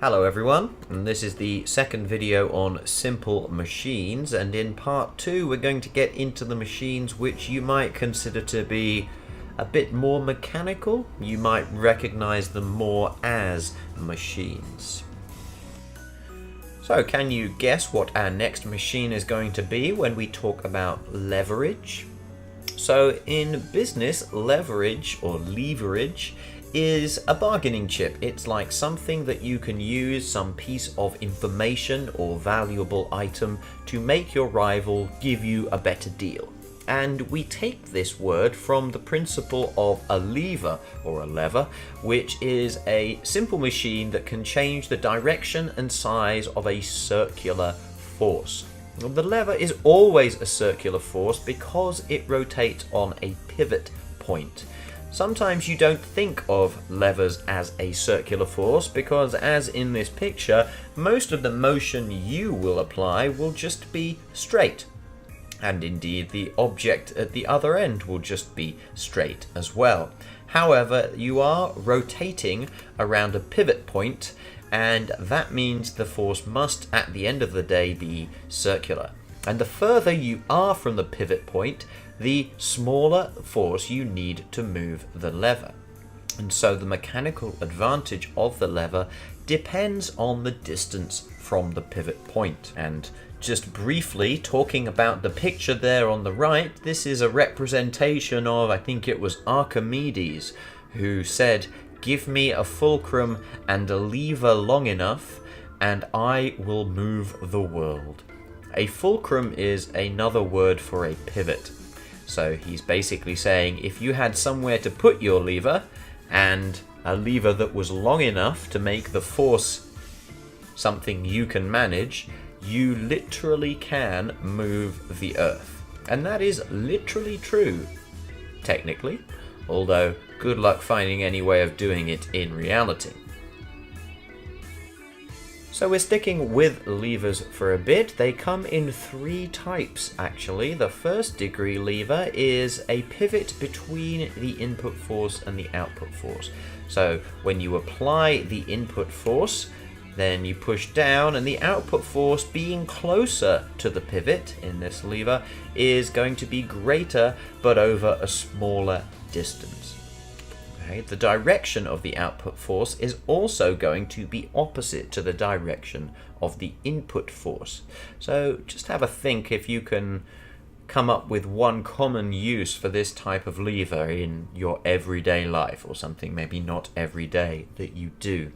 Hello everyone, and this is the second video on simple machines, and in part 2 we're going to get into the machines which you might consider to be a bit more mechanical. You might recognize them more as machines. So can you guess what our next machine is going to be when we talk about leverage? So in business, leverage or leverage is a bargaining chip. It's like something that you can use, some piece of information or valuable item to make your rival give you a better deal. And we take this word from the principle of a lever or a lever, which is a simple machine that can change the direction and size of a circular force. The lever is always a circular force because it rotates on a pivot point. Sometimes you don't think of levers as a circular force because, as in this picture, most of the motion you will apply will just be straight. And indeed, the object at the other end will just be straight as well. However, you are rotating around a pivot point, and that means the force must, at the end of the day, be circular. And the further you are from the pivot point, the smaller force you need to move the lever. And so the mechanical advantage of the lever depends on the distance from the pivot point. And just briefly talking about the picture there on the right, this is a representation of, I think it was Archimedes, who said, "Give me a fulcrum and a lever long enough, and I will move the world." A fulcrum is another word for a pivot. So he's basically saying if you had somewhere to put your lever, and a lever that was long enough to make the force something you can manage, you literally can move the earth. And that is literally true, technically, although good luck finding any way of doing it in reality. So we're sticking with levers for a bit. They come in 3 types actually. The first degree lever is a pivot between the input force and the output force. So when you apply the input force, then you push down, and the output force, being closer to the pivot in this lever, is going to be greater but over a smaller distance. Okay, the direction of the output force is also going to be opposite to the direction of the input force. So just have a think if you can come up with one common use for this type of lever in your everyday life, or something maybe not every day that you do.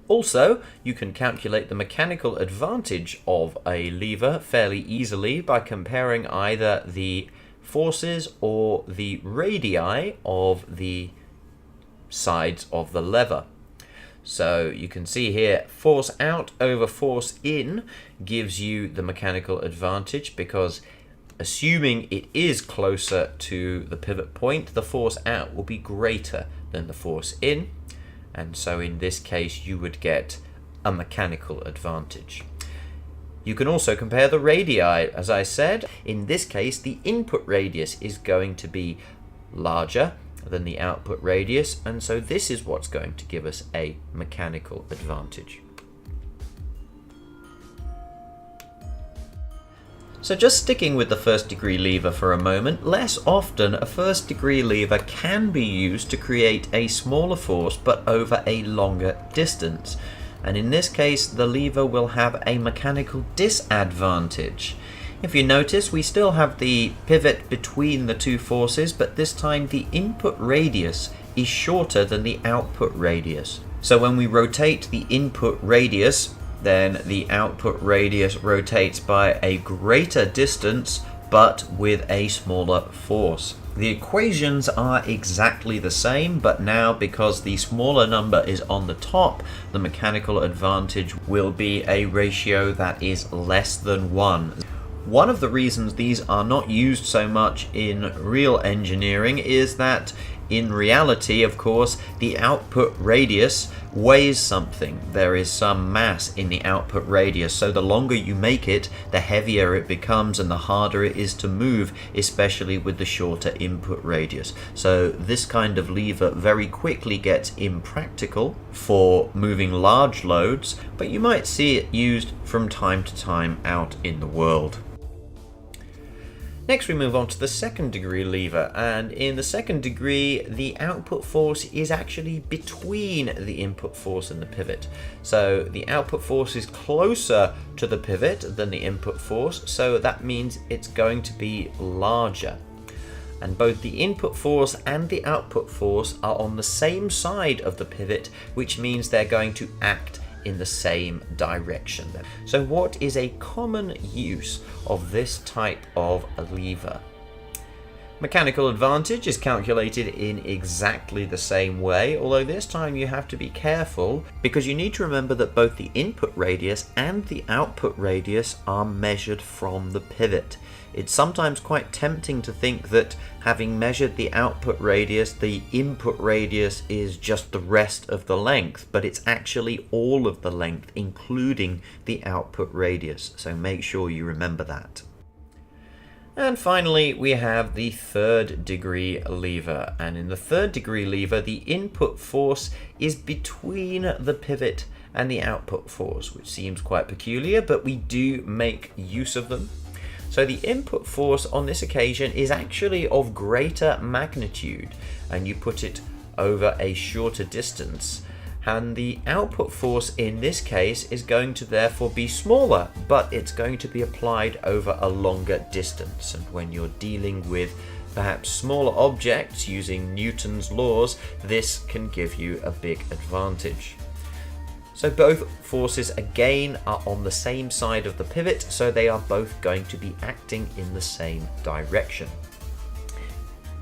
Also, you can calculate the mechanical advantage of a lever fairly easily by comparing either the forces or the radii of the sides of the lever. So you can see here, force out over force in gives you the mechanical advantage because, assuming it is closer to the pivot point, the force out will be greater than the force in, and so in this case you would get a mechanical advantage. You can also compare the radii. As I said, in this case the input radius is going to be larger than the output radius, and so this is what's going to give us a mechanical advantage. So just sticking with the first degree lever for a moment, less often a first degree lever can be used to create a smaller force but over a longer distance, and in this case the lever will have a mechanical disadvantage. If you notice, we still have the pivot between the two forces, but this time the input radius is shorter than the output radius. So when we rotate the input radius, then the output radius rotates by a greater distance, but with a smaller force. The equations are exactly the same, but now because the smaller number is on the top, the mechanical advantage will be a ratio that is less than 1. One of the reasons these are not used so much in real engineering is that in reality, of course, the output radius weighs something. There is some mass in the output radius, so the longer you make it, the heavier it becomes and the harder it is to move, especially with the shorter input radius. So this kind of lever very quickly gets impractical for moving large loads, but you might see it used from time to time out in the world. Next we move on to the second degree lever, and in the second degree the output force is actually between the input force and the pivot. So the output force is closer to the pivot than the input force, so that means it's going to be larger. And both the input force and the output force are on the same side of the pivot, which means they're going to act in the same direction. So what is a common use of this type of a lever? Mechanical advantage is calculated in exactly the same way, although this time you have to be careful because you need to remember that both the input radius and the output radius are measured from the pivot. It's sometimes quite tempting to think that having measured the output radius, the input radius is just the rest of the length, but it's actually all of the length, including the output radius. So make sure you remember that. And finally, we have the third degree lever. And in the third degree lever, the input force is between the pivot and the output force, which seems quite peculiar, but we do make use of them. So the input force on this occasion is actually of greater magnitude, and you put it over a shorter distance. And the output force in this case is going to therefore be smaller, but it's going to be applied over a longer distance. And when you're dealing with perhaps smaller objects using Newton's laws, this can give you a big advantage. So both forces again are on the same side of the pivot, so they are both going to be acting in the same direction.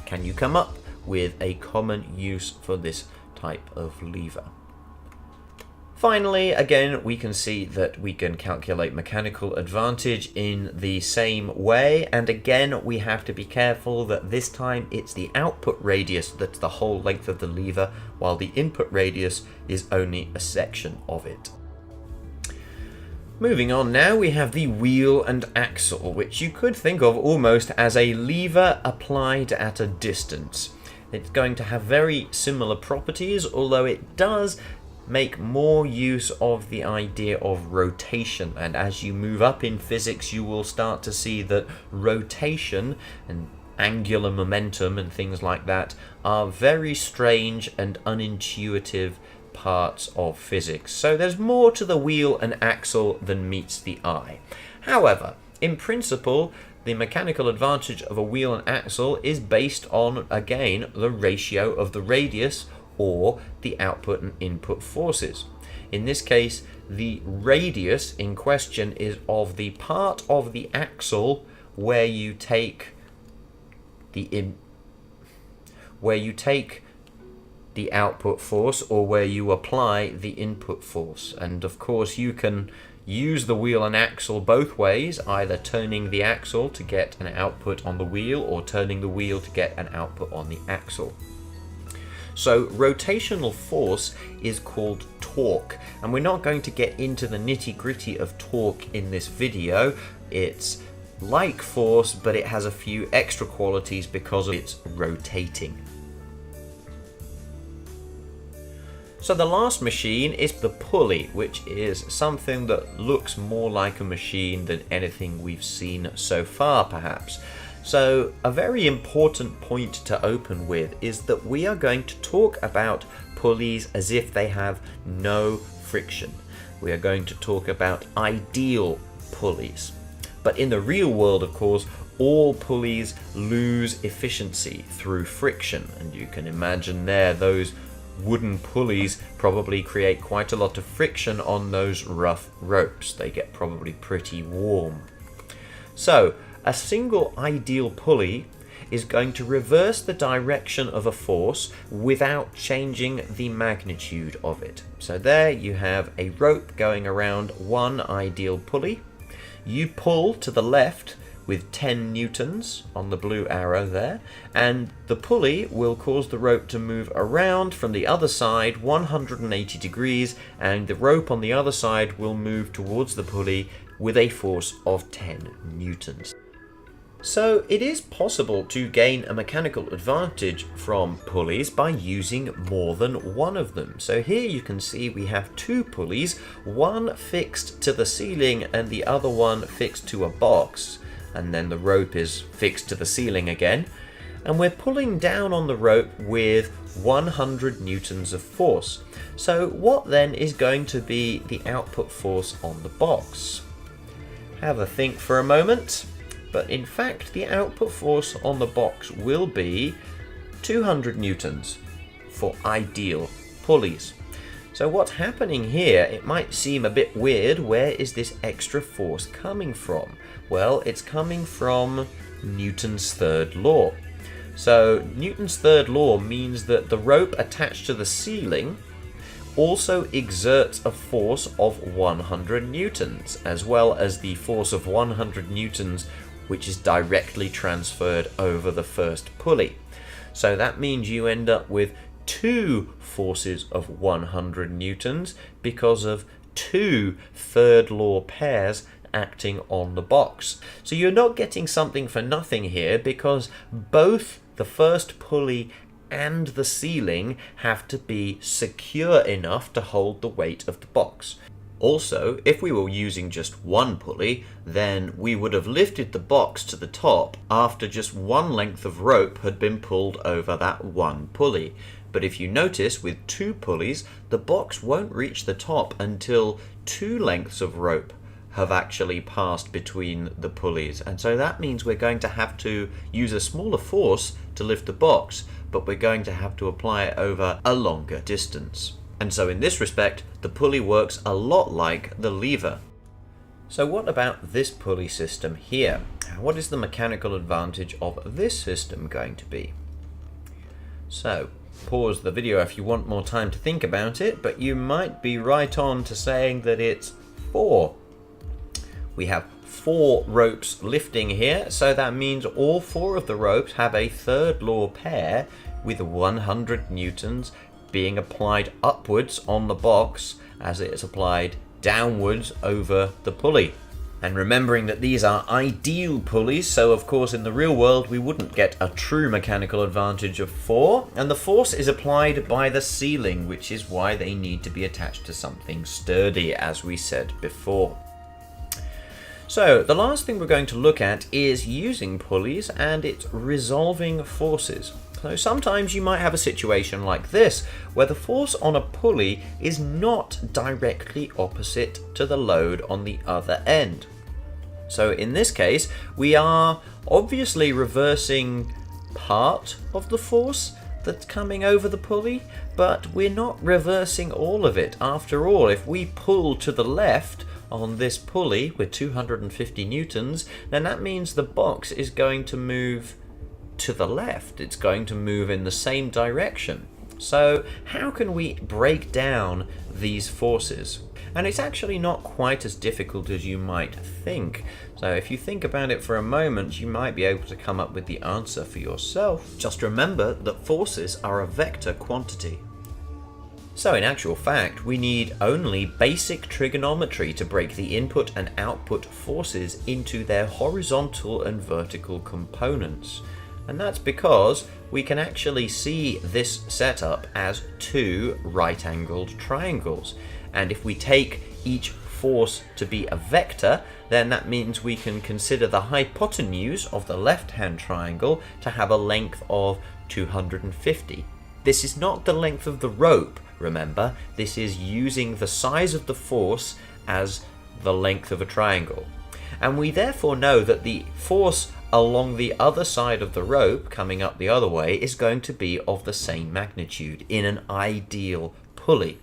Can you come up with a common use for this type of lever? Finally, again, we can see that we can calculate mechanical advantage in the same way, and again we have to be careful that this time it's the output radius that's the whole length of the lever, while the input radius is only a section of it. Moving on now, we have the wheel and axle, which you could think of almost as a lever applied at a distance. It's going to have very similar properties, although it does make more use of the idea of rotation, and as you move up in physics you will start to see that rotation and angular momentum and things like that are very strange and unintuitive parts of physics. So there's more to the wheel and axle than meets the eye. However, in principle, the mechanical advantage of a wheel and axle is based on, again, the ratio of the radius or the output and input forces. In this case, the radius in question is of the part of the axle where you take the output force or where you apply the input force. And of course you can use the wheel and axle both ways, either turning the axle to get an output on the wheel or turning the wheel to get an output on the axle. So rotational force is called torque, and we're not going to get into the nitty-gritty of torque in this video. It's like force, but it has a few extra qualities because it's rotating. So the last machine is the pulley, which is something that looks more like a machine than anything we've seen so far, perhaps. So a very important point to open with is that we are going to talk about pulleys as if they have no friction. We are going to talk about ideal pulleys. But in the real world, of course, all pulleys lose efficiency through friction. And you can imagine there, those wooden pulleys probably create quite a lot of friction on those rough ropes. They get probably pretty warm. So a single ideal pulley is going to reverse the direction of a force without changing the magnitude of it. So there you have a rope going around one ideal pulley. You pull to the left with 10 newtons on the blue arrow there, and the pulley will cause the rope to move around from the other side 180 degrees, and the rope on the other side will move towards the pulley with a force of 10 newtons. So it is possible to gain a mechanical advantage from pulleys by using more than one of them. So here you can see we have two pulleys, one fixed to the ceiling and the other one fixed to a box, and then the rope is fixed to the ceiling again, and we're pulling down on the rope with 100 newtons of force. So what then is going to be the output force on the box? Have a think for a moment. But in fact, the output force on the box will be 200 newtons for ideal pulleys. So what's happening here, it might seem a bit weird. Where is this extra force coming from? Well, it's coming from Newton's third law. So Newton's third law means that the rope attached to the ceiling also exerts a force of 100 newtons, as well as the force of 100 newtons which is directly transferred over the first pulley. So that means you end up with two forces of 100 newtons because of two third law pairs acting on the box. So you're not getting something for nothing here, because both the first pulley and the ceiling have to be secure enough to hold the weight of the box. Also, if we were using just one pulley, then we would have lifted the box to the top after just one length of rope had been pulled over that one pulley. But if you notice, with two pulleys, the box won't reach the top until two lengths of rope have actually passed between the pulleys. And so that means we're going to have to use a smaller force to lift the box, but we're going to have to apply it over a longer distance. And so in this respect, the pulley works a lot like the lever. So what about this pulley system here? What is the mechanical advantage of this system going to be? So pause the video if you want more time to think about it, but you might be right on to saying that it's 4. We have 4 ropes lifting here, so that means all 4 of the ropes have a third law pair with 100 newtons being applied upwards on the box as it is applied downwards over the pulley. And remembering that these are ideal pulleys, so of course in the real world we wouldn't get a true mechanical advantage of 4, and the force is applied by the ceiling, which is why they need to be attached to something sturdy, as we said before. So the last thing we're going to look at is using pulleys and its resolving forces. So sometimes you might have a situation like this, where the force on a pulley is not directly opposite to the load on the other end. So in this case, we are obviously reversing part of the force that's coming over the pulley, but we're not reversing all of it. After all, if we pull to the left on this pulley with 250 newtons, then that means the box is going to move to the left. It's going to move in the same direction. So how can we break down these forces? And it's actually not quite as difficult as you might think. So if you think about it for a moment, you might be able to come up with the answer for yourself. Just remember that forces are a vector quantity. So in actual fact, we need only basic trigonometry to break the input and output forces into their horizontal and vertical components. And that's because we can actually see this setup as 2 right-angled triangles. And if we take each force to be a vector, then that means we can consider the hypotenuse of the left-hand triangle to have a length of 250. This is not the length of the rope, remember. This is using the size of the force as the length of a triangle. And we therefore know that the force along the other side of the rope, coming up the other way, is going to be of the same magnitude in an ideal pulley.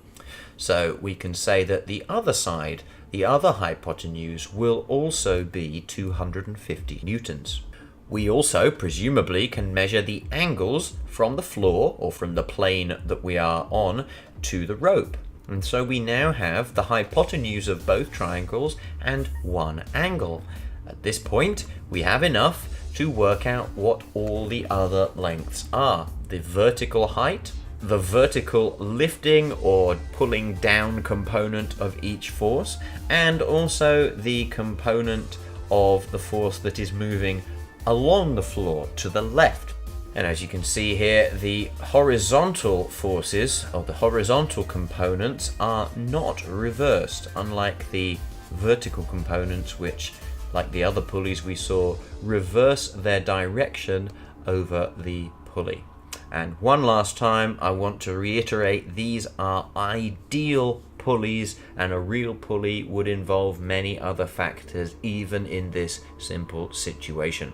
So we can say that the other side, the other hypotenuse, will also be 250 newtons. We also, presumably, can measure the angles from the floor, or from the plane that we are on, to the rope. And so we now have the hypotenuse of both triangles and one angle. At this point, we have enough to work out what all the other lengths are. The vertical height, the vertical lifting or pulling down component of each force, and also the component of the force that is moving along the floor to the left. And as you can see here, the horizontal forces, or the horizontal components, are not reversed, unlike the vertical components, which, like the other pulleys we saw, reverse their direction over the pulley. And one last time, I want to reiterate, these are ideal pulleys, and a real pulley would involve many other factors, even in this simple situation.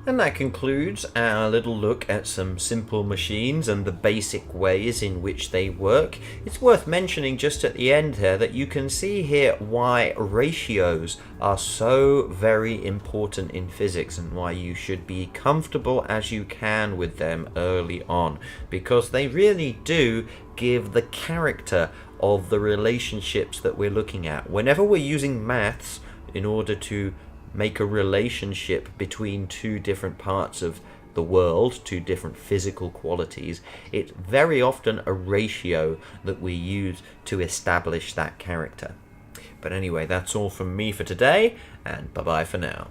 And that concludes our little look at some simple machines and the basic ways in which they work. It's worth mentioning just at the end here that you can see here why ratios are so very important in physics and why you should be comfortable as you can with them early on, because they really do give the character of the relationships that we're looking at. Whenever we're using maths in order to make a relationship between two different parts of the world, two different physical qualities, it's very often a ratio that we use to establish that character. But anyway, that's all from me for today, and bye-bye for now.